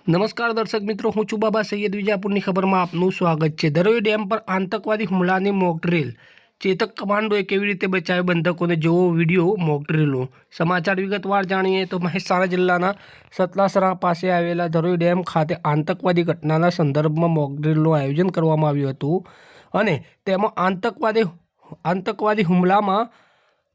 નમસ્કાર દર્શક મિત્રો, હું છું બાબા સૈયદ. વિજાપુરની ખબરમાં આપનું સ્વાગત છે. ધરોઈ ડેમ પર આતંકવાદી હુમલાની મોકડ્રીલ. ચેતક કમાન્ડોએ કેવી રીતે બચાવ્યા બંધકોને, જોવો વિડીયો મોકડ્રીલનો. સમાચાર વિગતવાર જાણીએ તો મહેસાણા જિલ્લાના સતલાસરા પાસે આવેલા ધરોઈ ડેમ ખાતે આતંકવાદી ઘટનાના સંદર્ભમાં મોકડ્રીલનું આયોજન કરવામાં આવ્યું હતું અને તેમાં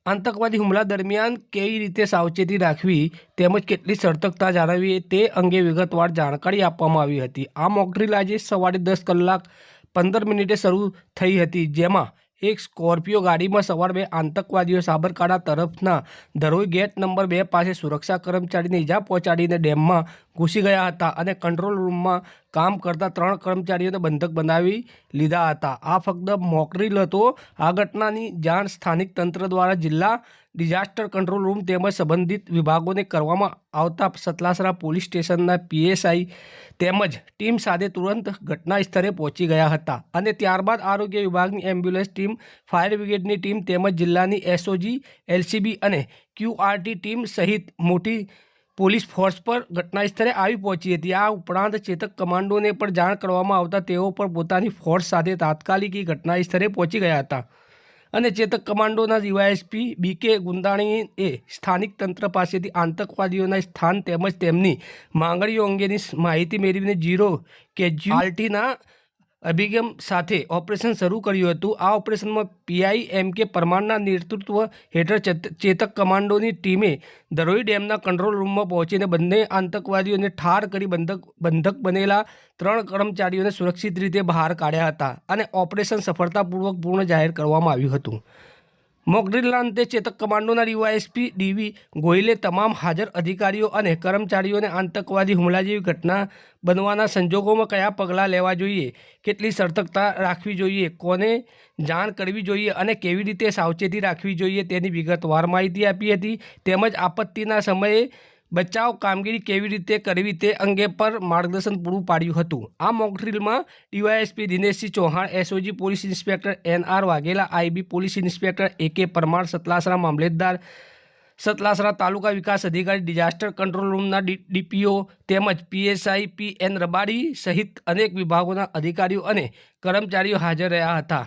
આતંકવાદી હુમલા દરમિયાન કેવી રીતે સાવચેતી રાખવી તેમજ કેટલી સતર્કતા જાળવવી તે અંગે વિગતવાર જાણકારી આપવામાં આવી હતી. આ મોકડ્રીલ આજે સવારે 10:15 શરૂ થઈ હતી, જેમાં એક સ્કોર્પિયો ગાડીમાં સવાર 2 આતંકવાદીઓ સાબરકાંઠા તરફના ધરોઈ ગેટ નંબર 2 પાસે સુરક્ષા કર્મચારીને ઈજા પહોંચાડીને ડેમમાં ઘૂસી ગયા હતા અને કંટ્રોલ રૂમમાં કામ કરતા 3 કર્મચારીઓને બંધક બનાવી લીધા હતા. આ ફક્ત મોકડ્રીલ હતો. આ ઘટનાની જાણ સ્થાનિક તંત્ર દ્વારા જિલ્લા ડિઝાસ્ટર કંટ્રોલ રૂમ તેમજ સંબંધિત વિભાગોને કરવામાં આવતા સતલાસરા પોલીસ સ્ટેશનના પીએસઆઈ તેમજ ટીમ સાથે તુરંત ઘટના સ્થળે પહોંચી ગયા હતા અને ત્યારબાદ આરોગ્ય વિભાગની એમ્બ્યુલન્સ ટીમ, ફાયર બ્રિગેડની ટીમ તેમજ જિલ્લાની એસઓજી, એલસીબી અને ક્યુઆરટી ટીમ સહિત મોટી પોલીસ ફોર્સ પર ઘટના સ્થળે આવી પહોંચી હતી. આ ઉપરાંત ચેતક કમાન્ડોને પણ જાણ કરવામાં આવતા તેઓ પણ પોતાની ફોર્સ સાથે તાત્કાલિક ઘટના સ્થળે પહોંચી ગયા હતા અને ચેતક કમાન્ડોના ડીવાયએસપી બીકે ગુંદાણીએ સ્થાનિક તંત્ર પાસેથી આતંકવાદીઓના સ્થાન તેમજ તેમની માંગણીઓ અંગેની માહિતી મેળવીને ઝીરો કેઝ્યુઆલિટીના અભિગમ સાથે ઓપરેશન શરૂ કર્યું હતું. આ ઓપરેશનમાં પીઆઈ એમ.કે. પરમારના નેતૃત્વ હેઠળ ચેતક કમાન્ડોની ટીમે ધરોઈ ડેમના કંટ્રોલ રૂમમાં પહોંચીને બંને આતંકવાદીઓને ઠાર કરી બંધક બનેલા 3 કર્મચારીઓને સુરક્ષિત રીતે બહાર કાઢ્યા હતા અને ઓપરેશન સફળતાપૂર્વક પૂર્ણ જાહેર કરવામાં આવ્યું હતું. મોકડ્રીલના અંતે ચેતક કમાન્ડોના ડીવાયએસપી ડીવી ગોહિલે તમામ હાજર અધિકારીઓ અને કર્મચારીઓને આતંકવાદી હુમલા જેવી ઘટના બનવાના સંજોગોમાં કયા પગલાં લેવા જોઈએ, કેટલી સતર્કતા રાખવી જોઈએ, કોને જાણ કરવી જોઈએ અને કેવી રીતે સાવચેતી રાખવી જોઈએ તેની વિગતવાર માહિતી આપી હતી. તેમજ આપત્તિના સમયે બચાવ કામગીરી કેવી રીતે કરવી તે અંગે પર માર્ગદર્શન પૂરું પાડ્યું હતું. આ મોકડ્રીલમાં DYSP Dineshsinh Chauhan, SOG police inspector NR Vaghela, IB police inspector AK Parmar, Satlasara મામલેદાર, સતલાસરા તાલુકા વિકાસ અધિકારી, ડિઝાસ્ટર કંટ્રોલ રૂમના ડીપીઓ તેમજ પીએસઆઈ પીએન રબાડી સહિત અનેક વિભાગોના અધિકારીઓ અને કર્મચારીઓ હાજર રહ્યા હતા.